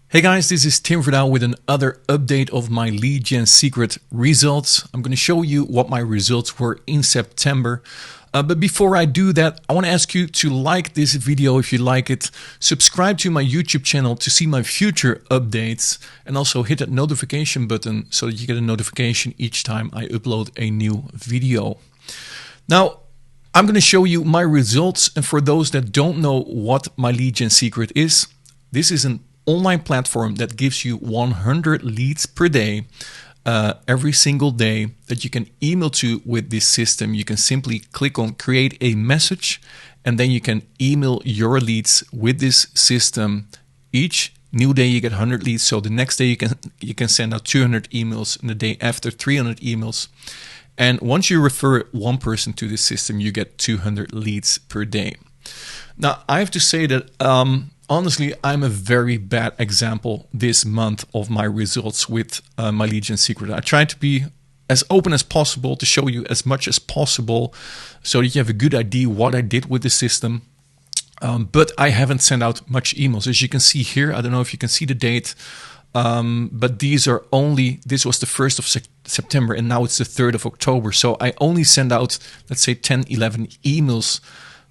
Hey guys, this is Tim Verdouw with another update of my lead gen secret results. I'm going to show you what my results were in September. But before I do that, I want to ask you to like this video if you like it, subscribe to my YouTube channel to see my future updates, and also hit that notification button so that you get a notification each time I upload a new video. Now, I'm going to show you my results, and for those that don't know what my lead gen secret is, this is an online platform that gives you 100 leads per day, every single day, that you can email to with this system. You can simply click on create a message, and then you can email your leads with this system. Each new day you get 100 leads, so the next day you can send out 200 emails, and the day after 300 emails. And once you refer one person to this system, you get 200 leads per day. Now, I have to say that honestly, I'm a very bad example this month of my results with my lead gen secret. I tried to be as open as possible to show you as much as possible so that you have a good idea what I did with the system. But I haven't sent out much emails. As you can see here, I don't know if you can see the date, but this was the 1st of September, and now it's the 3rd of October. So I only sent out, let's say, 10, 11 emails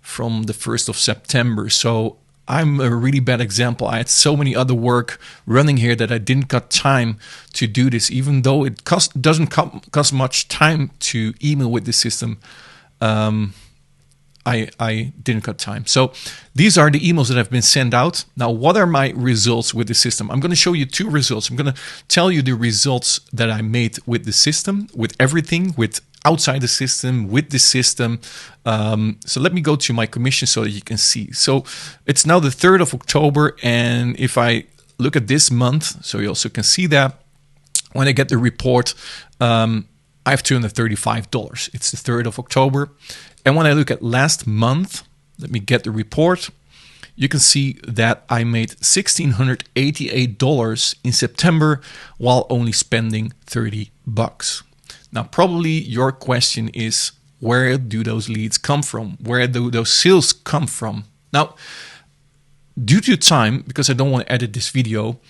from the 1st of September. So I'm a really bad example. I had so many other work running here that I didn't got time to do this, even though it doesn't cost much time to email with this system. I didn't got time. So these are the emails that have been sent out. Now, what are my results with the system? I'm going to show you two results. I'm going to tell you the results that I made with the system, with everything, with outside the system, with the system. So let me go to my commission so that you can see. So it's now the 3rd of October, and if I look at this month, so you also can see that when I get the report, I have $235. It's the 3rd of October. And when I look at last month, let me get the report, you can see that I made $1,688 in September while only spending $30. Now, probably your question is, where do those leads come from? Where do those sales come from? Now, due to time, because I don't want to edit this video,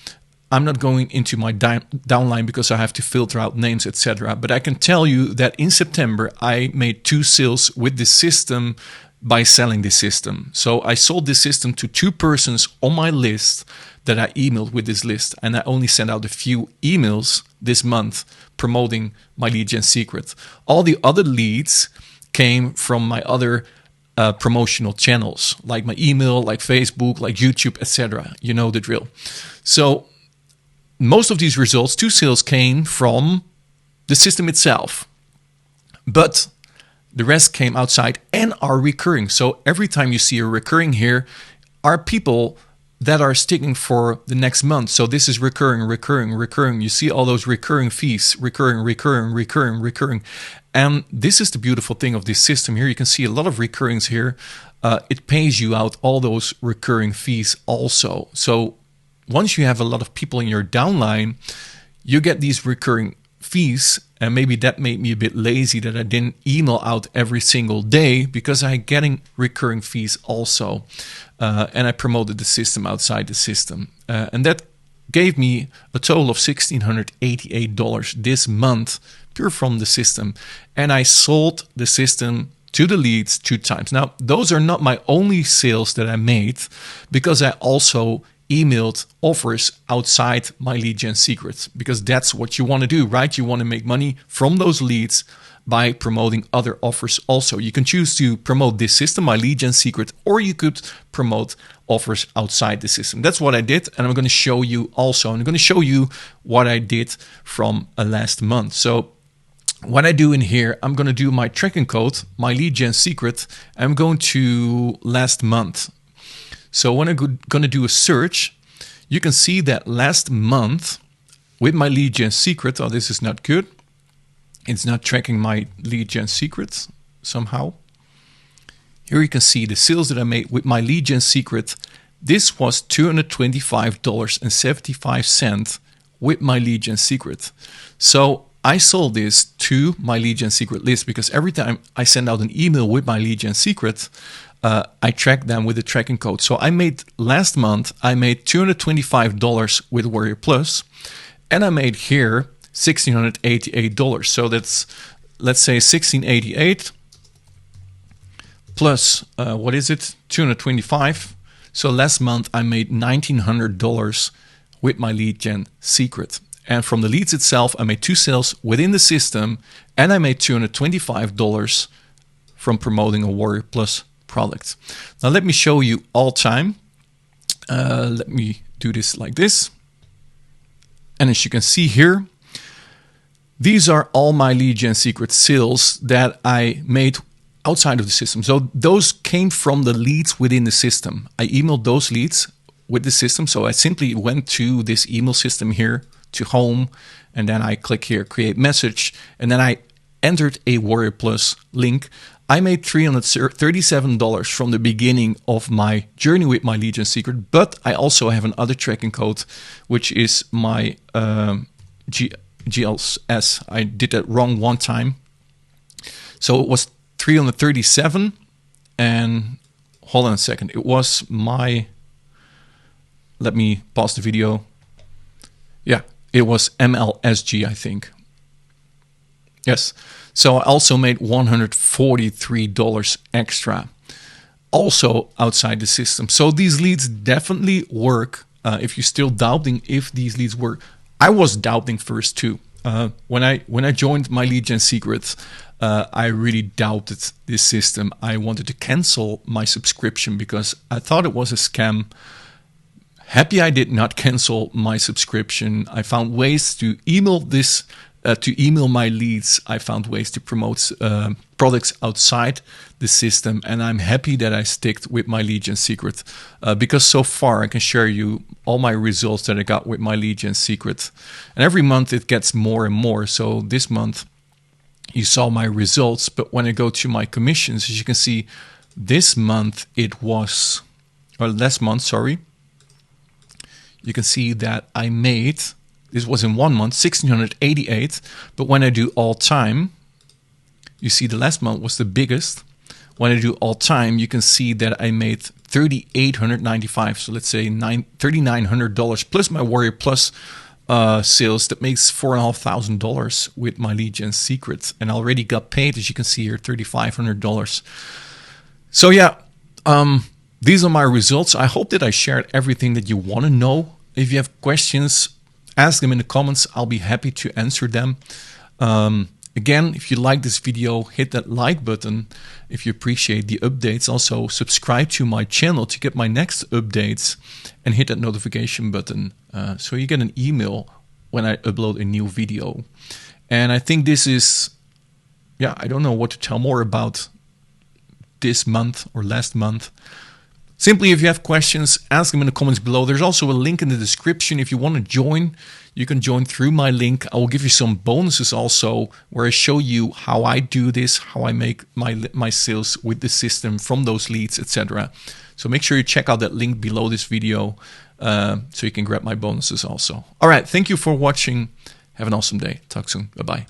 I'm not going into my downline because I have to filter out names, etc. But I can tell you that in September, I made 2 sales with this system by selling this system. So I sold this system to 2 persons on my list that I emailed with this list, and I only sent out a few emails this month promoting my lead gen secret. All the other leads came from my other promotional channels, like my email, like Facebook, like YouTube, etc. You know the drill. So most of these results, 2 sales, came from the system itself, but the rest came outside and are recurring. So every time you see a recurring here are people that are sticking for the next month. So this is recurring. You see all those recurring fees, recurring. And this is the beautiful thing of this system here. You can see a lot of recurrings here. It pays you out all those recurring fees also. So once you have a lot of people in your downline, you get these recurring fees. And maybe that made me a bit lazy that I didn't email out every single day, because I'm getting recurring fees also. And I promoted the system outside the system. And that gave me a total of $1,688 this month, pure from the system. And I sold the system to the leads 2 times. Now, those are not my only sales that I made, because I also emailed offers outside my lead gen secrets, because that's what you want to do, right? You want to make money from those leads by promoting other offers also. You can choose to promote this system, my lead gen secret, or you could promote offers outside the system. That's what I did, and I'm going to show you also. I'm going to show you what I did from last month. So what I do in here, I'm going to do my tracking code, my lead gen secret. I'm going to last month. So when I'm going to do a search, you can see that last month with my lead gen secret, oh, this is not good. It's not tracking my lead gen secrets somehow. Here you can see the sales that I made with my lead gen secret. This was $225.75 with my lead gen secret. So I sold this to my lead gen secret list, because every time I send out an email with my lead gen secret, I track them with the tracking code. So last month, I made $225 with Warrior Plus, and I made here $1,688. So that's, let's say, $1,688 plus, what is it? $225. So last month I made $1,900 with my lead gen secret. And from the leads itself, I made 2 sales within the system, and I made $225 from promoting a Warrior Plus product. Now let me show you all time. Let me do this like this. And as you can see here, these are all my lead gen secret sales that I made outside of the system. So those came from the leads within the system. I emailed those leads with the system. So I simply went to this email system here, to home, and then I click here, create message, and then I entered a Warrior Plus link. I made $337 from the beginning of my journey with my lead gen secret, but I also have another tracking code, which is my GLS. I did that wrong one time. So it was 337, and hold on a second. It was my, let me pause the video. Yeah, it was MLSG, I think. Yes. So I also made $143 extra, also outside the system. So these leads definitely work. If you're still doubting if these leads work, I was doubting first too. When I joined my lead gen secret, I really doubted this system. I wanted to cancel my subscription because I thought it was a scam. Happy I did not cancel my subscription. I found ways to email this, to email my leads. I found ways to promote products outside the system, and I'm happy that I sticked with my lead gen secret because so far I can share you all my results that I got with my lead gen secret, and every month it gets more and more. So this month you saw my results, but when I go to my commissions, as you can see, this month it was, or last month, sorry, you can see that I made, this was in 1 month, 1,688, but when I do all time, you see the last month was the biggest. When I do all time, you can see that I made $3,895. So let's say $3,900 plus my Warrior Plus sales. That makes $4,500 with my lead gen secret, and I already got paid, as you can see here, $3,500. So yeah, these are my results. I hope that I shared everything that you want to know. If you have questions, ask them in the comments. I'll be happy to answer them. Again, if you like this video, hit that like button. If you appreciate the updates, also subscribe to my channel to get my next updates, and hit that notification button so you get an email when I upload a new video. And I think this is, yeah, I don't know what to tell more about this month or last month. Simply, if you have questions, ask them in the comments below. There's also a link in the description. If you want to join, you can join through my link. I will give you some bonuses also, where I show you how I do this, how I make my sales with the system from those leads, etc. So make sure you check out that link below this video so you can grab my bonuses also. All right, thank you for watching. Have an awesome day. Talk soon. Bye-bye.